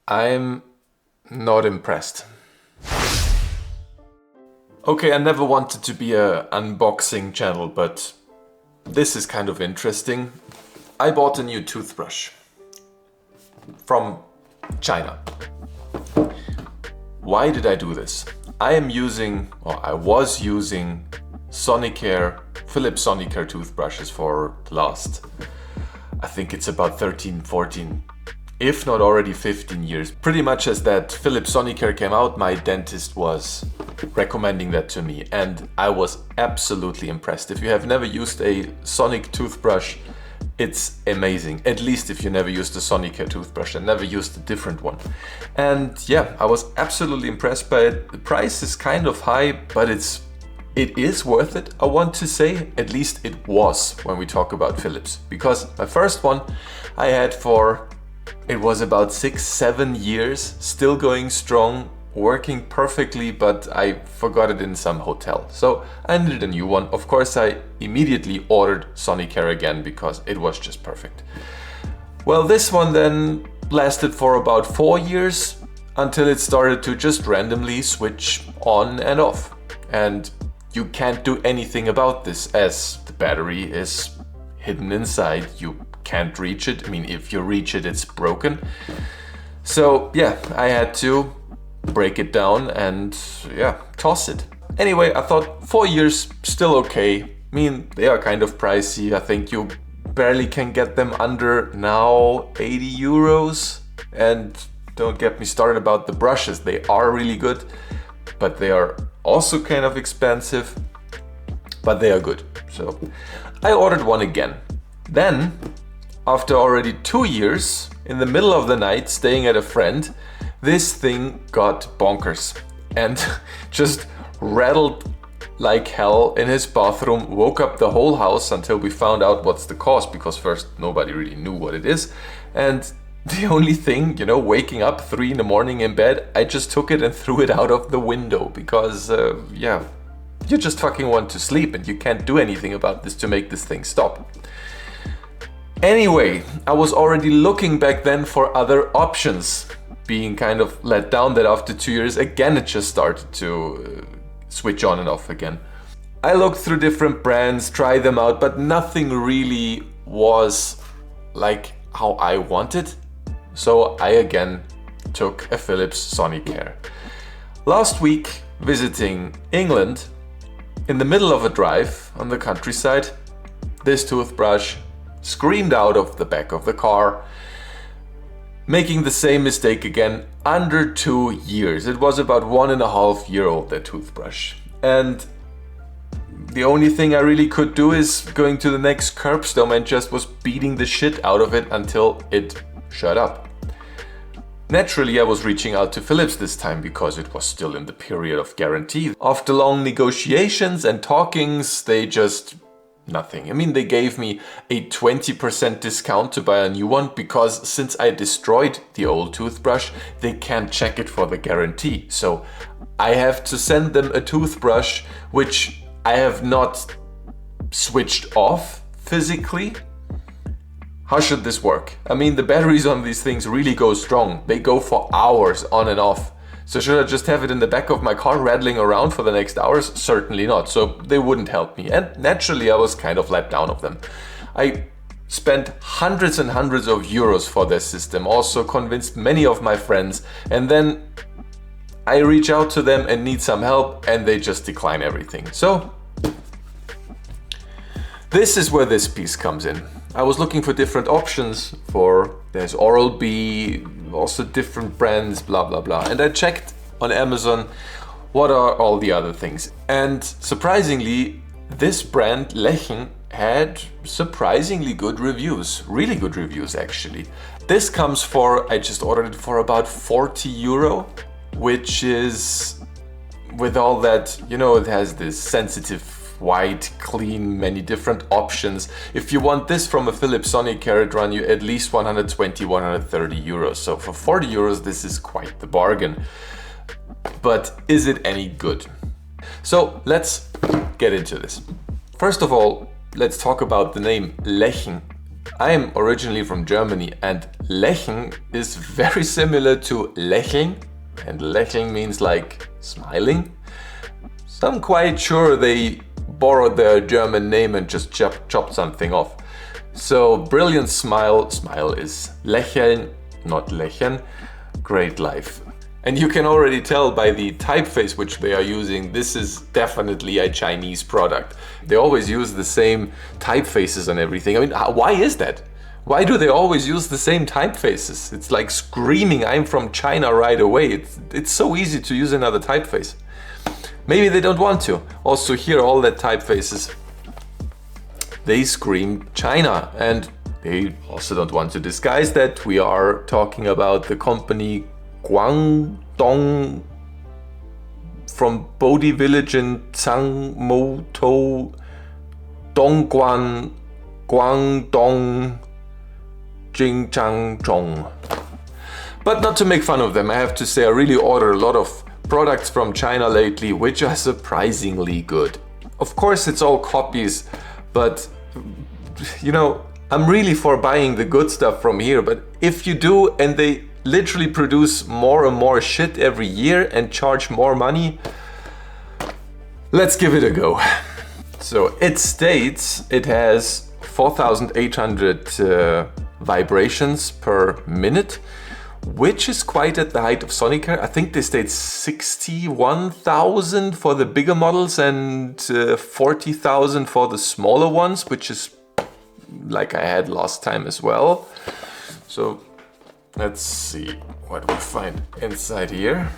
I'm not impressed. Okay, I never wanted to be an unboxing channel, but this is kind of interesting. I bought a new toothbrush from China. Why did I do this? I was using Philips Sonicare toothbrushes for the last, I think it's about 13, 14, if not already 15 years. Pretty much as that Philips Sonicare came out, my dentist was recommending that to me, and I was absolutely impressed. If you have never used a Sonic toothbrush, it's amazing. At least if you never used a Sonicare toothbrush and never used a different one. And yeah, I was absolutely impressed by it. The price is kind of high, but it is worth it, I want to say. At least it was when we talk about Philips. Because my first one I had it was about 6-7 years, still going strong, working perfectly, but I forgot it in some hotel. So I needed a new one. Of course, I immediately ordered Sonicare again because it was just perfect. Well, this one then lasted for about 4 years until it started to just randomly switch on and off. And you can't do anything about this as the battery is hidden inside. You can't reach it. I mean, if you reach it, it's broken. So yeah, I had to break it down and toss it. Anyway, I thought 4 years still okay. I mean, they are kind of pricey. I think you barely can get them under now 80 euros. And don't get me started about the brushes. They are really good, but they are also kind of expensive, but they are good. So I ordered one again. Then, after already 2 years, in the middle of the night, staying at a friend, this thing got bonkers and just rattled like hell in his bathroom, woke up the whole house until we found out what's the cause, because first nobody really knew what it is. And the only thing, waking up 3 in the morning in bed, I just took it and threw it out of the window because, you just fucking want to sleep and you can't do anything about this to make this thing stop. Anyway, I was already looking back then for other options, being kind of let down that after 2 years, again, it just started to switch on and off again. I looked through different brands, tried them out, but nothing really was like how I wanted. So I again took a Philips Sonicare. Last week, visiting England, in the middle of a drive on the countryside, this toothbrush screamed out of the back of the car, making the same mistake again under 2 years. It was about 1.5 year old, that toothbrush. And the only thing I really could do is going to the next curbstone and just was beating the shit out of it until it shut up. Naturally, I was reaching out to Philips this time because it was still in the period of guarantee. After long negotiations and talkings, they just nothing. I mean, they gave me a 20% discount to buy a new one because since I destroyed the old toothbrush, they can't check it for the guarantee. So I have to send them a toothbrush which I have not switched off physically. How should this work? I mean, the batteries on these things really go strong. They go for hours on and off. So should I just have it in the back of my car rattling around for the next hours? Certainly not. So they wouldn't help me. And naturally, I was kind of let down of them. I spent hundreds and hundreds of euros for this system. Also convinced many of my friends. And then I reach out to them and need some help and they just decline everything. So this is where this piece comes in. I was looking for different options there's Oral-B, also different brands, blah, blah, blah. And I checked on Amazon, what are all the other things? And surprisingly, this brand, Lächen, had surprisingly good reviews, really good reviews actually. This comes I just ordered it for about 40 euro, which is, with all that, it has this sensitive white, clean, many different options. If you want this from a Philips Sonicare, it run you at least 120, 130 euros. So for 40 euros, this is quite the bargain. But is it any good? So let's get into this. First of all, let's talk about the name Lächen. I am originally from Germany, and Lächen is very similar to Lächeln, and Lächeln means like smiling. So I'm quite sure they borrowed their German name and just chopped something off. So brilliant smile is Lächeln, not Lächen. Great life. And you can already tell by the typeface which they are using, this is definitely a Chinese product. They always use the same typefaces and everything. I mean, why is that? Why do they always use the same typefaces? It's like screaming, I'm from China right away. It's so easy to use another typeface. Maybe they don't want to. Also here, all that typefaces, they scream China. And they also don't want to disguise that. We are talking about the company Guangdong from Bodhi Village in Zhangmoto, Dongguan, Guangdong, Jingchangzhong. But not to make fun of them, I have to say I really order a lot of products from China lately, which are surprisingly good. Of course, it's all copies, but you know, I'm really for buying the good stuff from here. But if you do, and they literally produce more and more shit every year and charge more money, let's give it a go. So it states it has 4,800 vibrations per minute, which is quite at the height of Sonicare. I think they state 61,000 for the bigger models and 40,000 for the smaller ones, which is like I had last time as well. So let's see what we find inside here.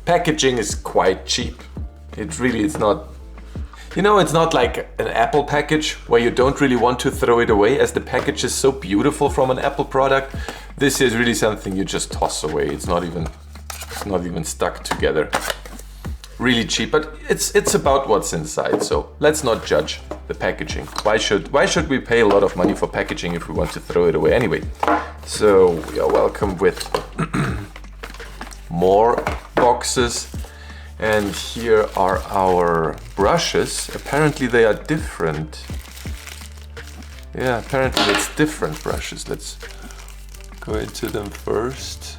Packaging is quite cheap. It really is not, you know, it's not like an Apple package where you don't really want to throw it away, as the package is so beautiful from an Apple product. This is really something you just toss away. It's not even stuck together. Really cheap, but it's about what's inside. So let's not judge the packaging. Why should we pay a lot of money for packaging if we want to throw it away anyway? So we are welcome with more boxes, and here are our brushes. Apparently they are different. Yeah, apparently it's different brushes. Let's go into them first.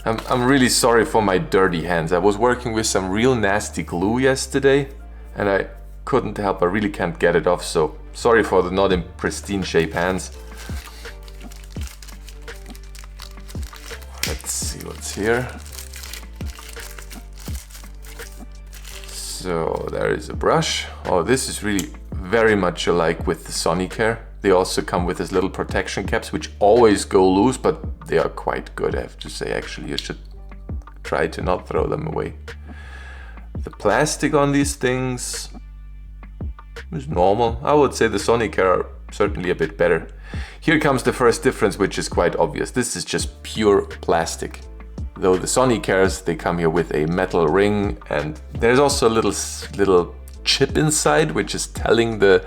I'm really sorry for my dirty hands. I was working with some real nasty glue yesterday and I couldn't help. I really can't get it off, so sorry for the not in pristine shape hands. Let's see what's here. So there is a brush. Oh, this is really very much alike with the Sonicare. They also come with this little protection caps, which always go loose, but they are quite good, I have to say. Actually, you should try to not throw them away. The plastic on these things is normal. I would say the Sonicare are certainly a bit better. Here comes the first difference, which is quite obvious. This is just pure plastic. Though the Sonicares, they come here with a metal ring, and there's also a little chip inside, which is telling the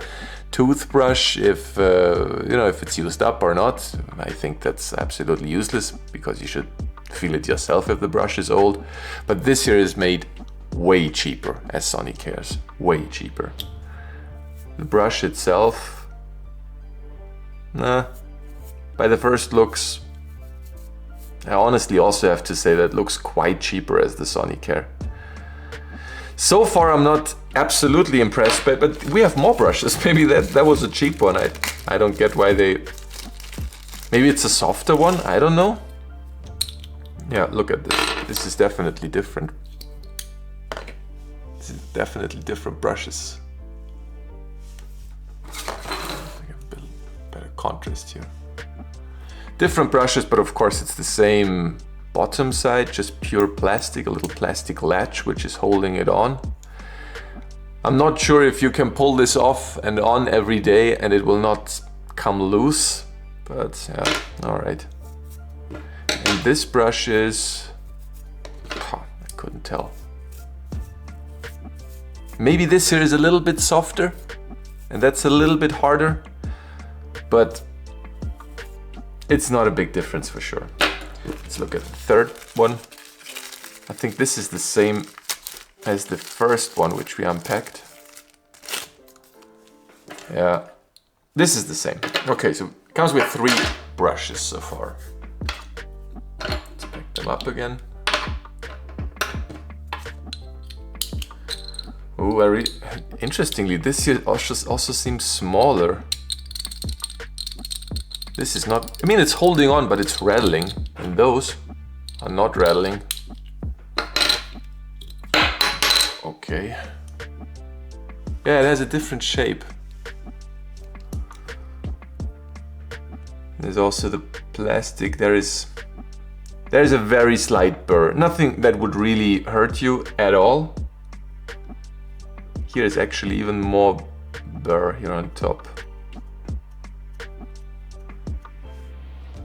toothbrush if if it's used up or not. I think that's absolutely useless because you should feel it yourself if the brush is old. But this here is made way cheaper as Sonicare's, way cheaper. The brush itself, by the first looks, I honestly also have to say that it looks quite cheaper as the Sonicare. So far I'm not absolutely impressed, but we have more brushes. Maybe that was a cheap one. I don't get why they... Maybe it's a softer one, I don't know. Yeah, look at this. This is definitely different. This is definitely different brushes. I think a bit better contrast here. Different brushes, but of course it's the same bottom side, just pure plastic, a little plastic latch which is holding it on. I'm not sure if you can pull this off and on every day and it will not come loose, but yeah, all right. And this brush is, I couldn't tell. Maybe this here is a little bit softer and that's a little bit harder, but it's not a big difference for sure. Let's look at the third one. I think this is the same as the first one which we unpacked. Yeah, This is the same. Okay, so it comes with 3 brushes so far. Let's pick them up again. Oh, interestingly, this here also seems smaller. This is not, I mean, it's holding on, but it's rattling. And those are not rattling. Okay. Yeah, it has a different shape. There's also the plastic. There is a very slight burr. Nothing that would really hurt you at all. Here is actually even more burr here on top.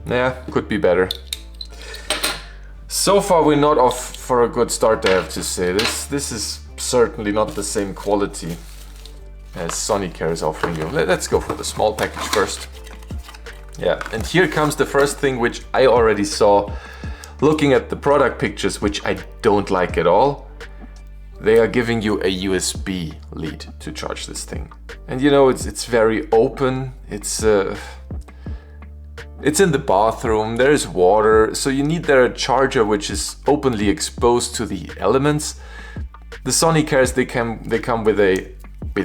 Yeah, could be better. So far we're not off for a good start, I have to say. This is certainly not the same quality as Sonicare is offering you. Let's go for the small package first. Yeah, and here comes the first thing which I already saw looking at the product pictures, which I don't like at all. They are giving you a USB lead to charge this thing. And you know, it's very open. It's in the bathroom, there's water, so you need there a charger which is openly exposed to the elements. The Sonicares, they come with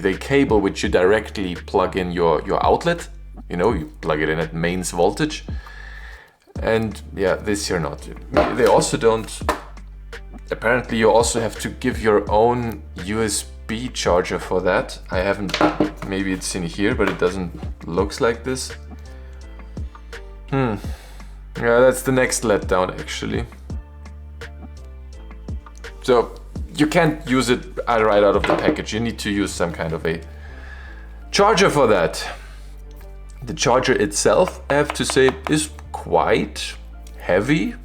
a cable which you directly plug in your outlet. You know, you plug it in at mains voltage. And yeah, this here not. They also don't. Apparently you also have to give your own USB charger for that. I haven't, maybe it's in here, but it doesn't looks like this. Yeah, that's the next letdown actually. So you can't use it right out of the package. You need to use some kind of a charger for that. The charger itself, I have to say, is quite heavy,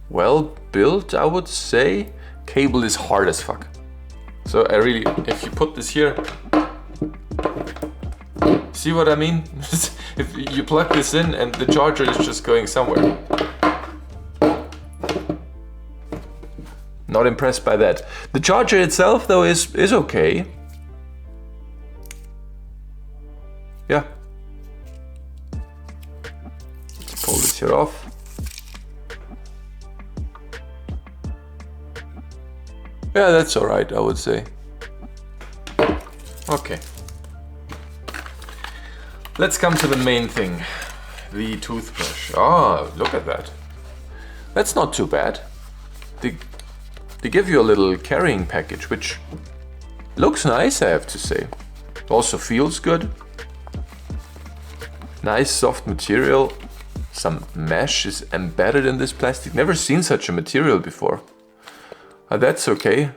well built, I would say. Cable is hard as fuck. So I really, if you put this here, see what I mean? If you plug this in and the charger is just going somewhere. Not impressed by that. The charger itself though is okay. Yeah. Let's pull this here off. Yeah, that's alright, I would say. Okay. Let's come to the main thing. The toothbrush. Ah, look at that. That's not too bad. They give you a little carrying package, which looks nice, I have to say. Also feels good. Nice soft material. Some mesh is embedded in this plastic. Never seen such a material before. That's okay.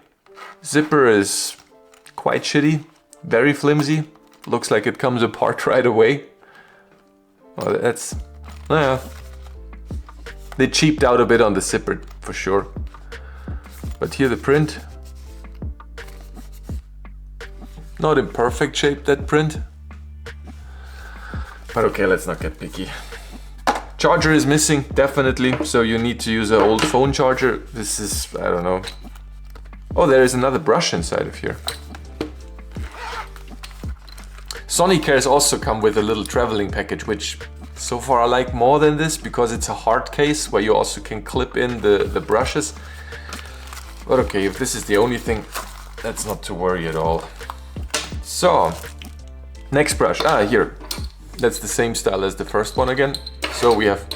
Zipper is quite shitty. Very flimsy. Looks like it comes apart right away. Oh, that's... yeah. They cheaped out a bit on the zipper, for sure. But here the print. Not in perfect shape, that print. But okay, let's not get picky. Charger is missing, definitely. So you need to use an old phone charger. This is, I don't know. Oh, there is another brush inside of here. Sonicares also come with a little traveling package, which so far I like more than this because it's a hard case where you also can clip in the brushes. But okay, if this is the only thing, that's not to worry at all. So, next brush. Ah, here. That's the same style as the first one again. So we have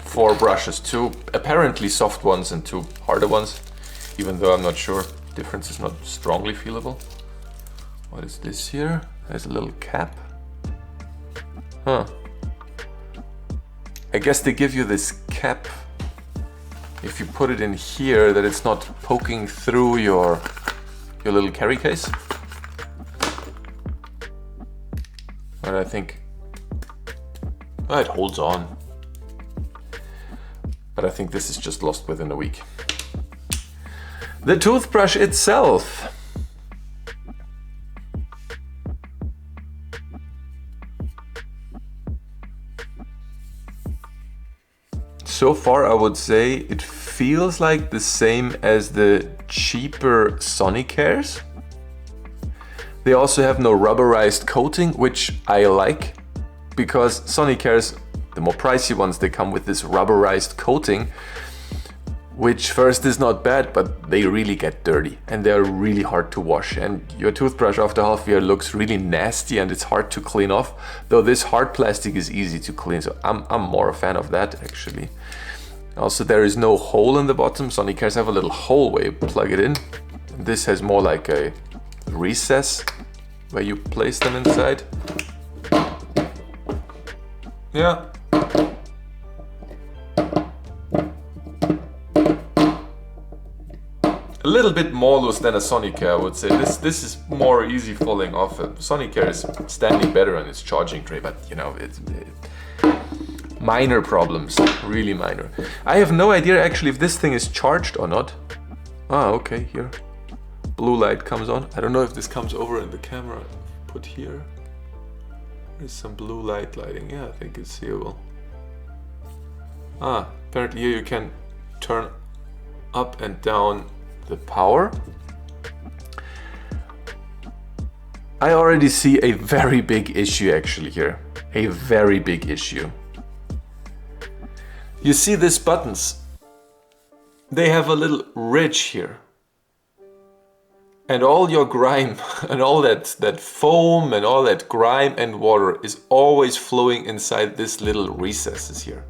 4 brushes, 2 apparently soft ones and 2 harder ones, even though I'm not sure. Difference is not strongly feelable. What is this here? There's a little cap. Huh. I guess they give you this cap if you put it in here, that it's not poking through your little carry case. But I think it holds on. But I think this is just lost within a week. The toothbrush itself. So far I would say it feels like the same as the cheaper Sonicares. They also have no rubberized coating, which I like. because Sonicares, the more pricey ones, they come with this rubberized coating, which first is not bad, but they really get dirty and they're really hard to wash. And your toothbrush after half year looks really nasty and it's hard to clean off, though this hard plastic is easy to clean. So I'm more a fan of that actually. Also, there is no hole in the bottom. Sonicares have a little hole where you plug it in. This has more like a recess where you place them inside. Yeah. A little bit more loose than a Sonicare, I would say. This is more easy falling off. Sonicare is standing better on its charging tray, but you know, it's minor problems, really minor. I have no idea actually if this thing is charged or not. Ah, okay, here. Blue light comes on. I don't know if this comes over in the camera. Put here. There's some blue light lighting. Yeah, I think it's seeable. Ah, apparently here you can turn up and down the power. I already see a very big issue actually here. A very big issue. You see these buttons? They have a little ridge here. And all your grime and all that foam and all that grime and water is always flowing inside this little recesses here.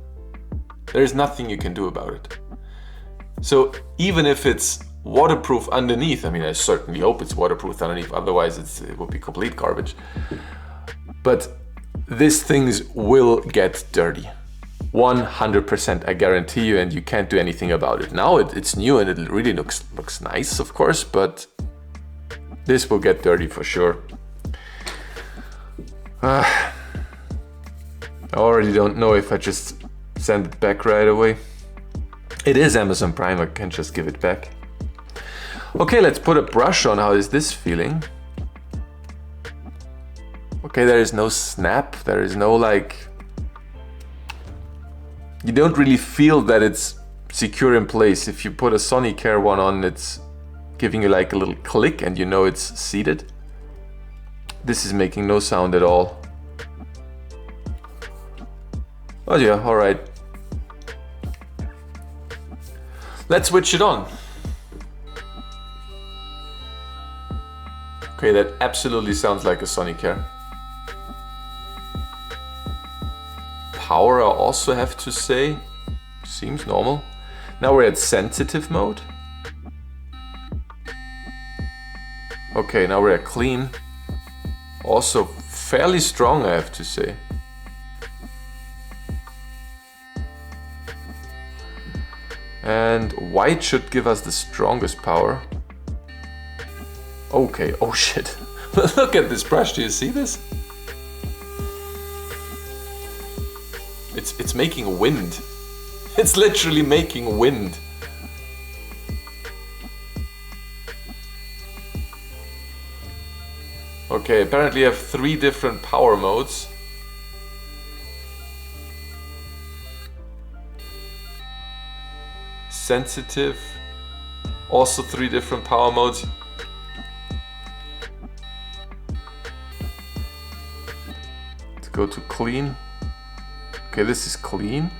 There is nothing you can do about it. So even if it's waterproof underneath, I mean, I certainly hope it's waterproof underneath, otherwise it would be complete garbage. But these things will get dirty. 100%, I guarantee you, and you can't do anything about it. Now it's new and it really looks nice, of course, but this will get dirty for sure. I already don't know if I just send it back right away. It is Amazon Prime, I can just give it back. Okay, let's put a brush on. How is this feeling? Okay, there is no snap, there is no like... You don't really feel that it's secure in place. If you put a Sonicare one on, it's giving you like a little click and you know it's seated. This is making no sound at all. Oh yeah, alright. Let's switch it on. Okay, that absolutely sounds like a Sonicare. Power, I also have to say, seems normal. Now we're at sensitive mode. Okay, now we're at clean. Also fairly strong, I have to say. And white should give us the strongest power. Okay, oh shit. Look at this brush, do you see this? It's making wind. It's literally making wind. Okay, apparently I have 3 different power modes. Sensitive, also 3 different power modes. Let's go to clean. Okay, this is clean.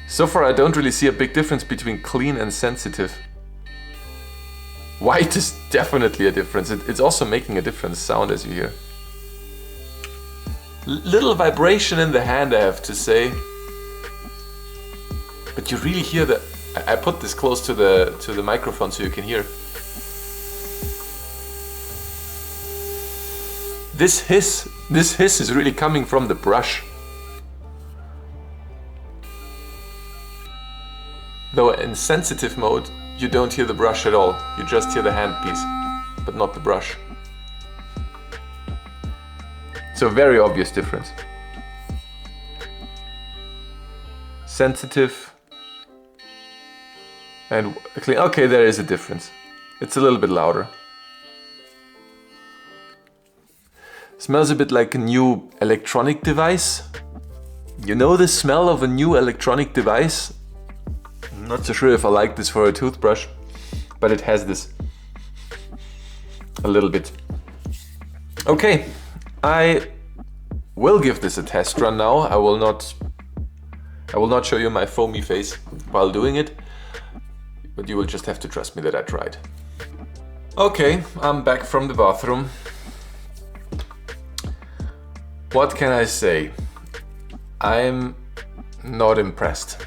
So far I don't really see a big difference between clean and sensitive. White is definitely a difference. It's also making a different sound, as you hear. Little vibration in the hand, I have to say. But you really hear the... I put this close to the microphone so you can hear. This hiss is really coming from the brush. Though in sensitive mode, you don't hear the brush at all. You just hear the handpiece, but not the brush. So a very obvious difference. Sensitive and clean. Okay, there is a difference. It's a little bit louder. Smells a bit like a new electronic device. You know the smell of a new electronic device? I'm not so sure if I like this for a toothbrush, but it has this a little bit. Okay, I will give this a test run now. I will not show you my foamy face while doing it, but you will just have to trust me that I tried. Okay, I'm back from the bathroom. What can I say? I'm not impressed.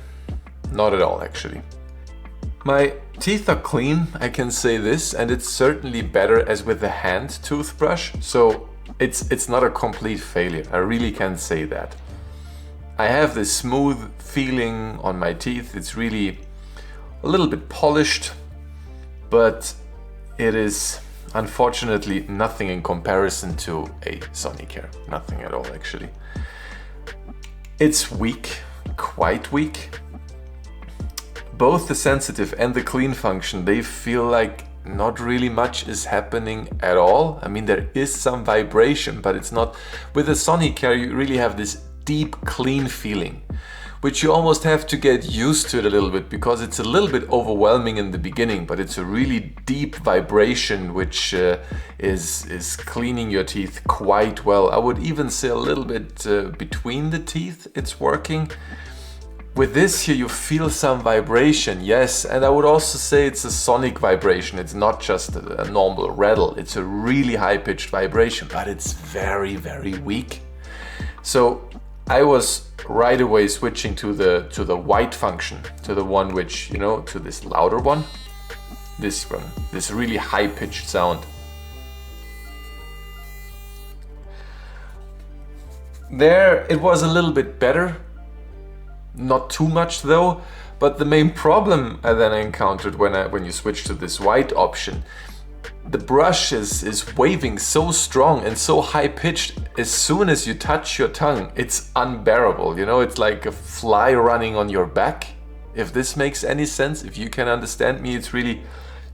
Not at all, actually. My teeth are clean, I can say this, and it's certainly better as with the hand toothbrush, so it's not a complete failure. I really can say that. I have this smooth feeling on my teeth. It's really a little bit polished, but it is unfortunately nothing in comparison to a Sonicare. Nothing at all, actually. It's weak, quite weak. Both the sensitive and the clean function, they feel like not really much is happening at all. I mean, there is some vibration, but it's not. With the Sonicare, you really have this deep, clean feeling, which you almost have to get used to it a little bit, because it's a little bit overwhelming in the beginning, but it's a really deep vibration which is cleaning your teeth quite well. I would even say a little bit between the teeth it's working. With this here you feel some vibration, yes, and I would also say it's a sonic vibration. It's not just a normal rattle, it's a really high-pitched vibration, but it's very, very weak. So I was right away switching to the white function, to the one which, you know, to this louder one. This one, this really high-pitched sound. There it was a little bit better. Not too much though, but the main problem I then encountered when you switch to this white option, the brush is waving so strong and so high pitched. As soon as you touch your tongue, it's unbearable. You know, it's like a fly running on your back. If this makes any sense, if you can understand me, it's really,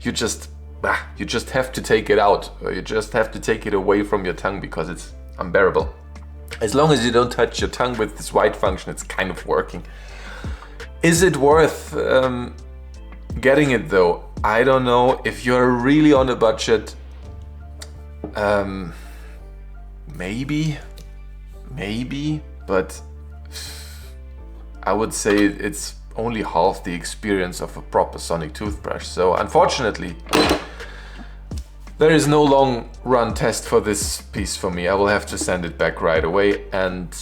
you just have to take it out, or you just have to take it away from your tongue because it's unbearable. As long as you don't touch your tongue with this white function, it's kind of working. Is it worth getting it though? I don't know. If you're really on a budget, maybe, but I would say it's only half the experience of a proper sonic toothbrush. So unfortunately, there is no long run test for this piece for me. I will have to send it back right away, and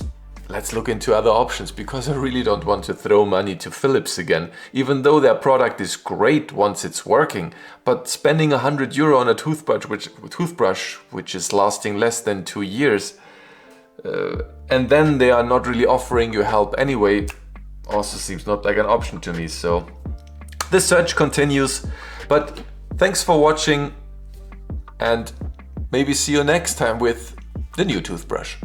let's look into other options, because I really don't want to throw money to Philips again, even though their product is great once it's working. But spending €100 on a toothbrush which is lasting less than 2 years, and then they are not really offering you help anyway, also seems not like an option to me. So the search continues, but thanks for watching. And maybe see you next time with the new toothbrush.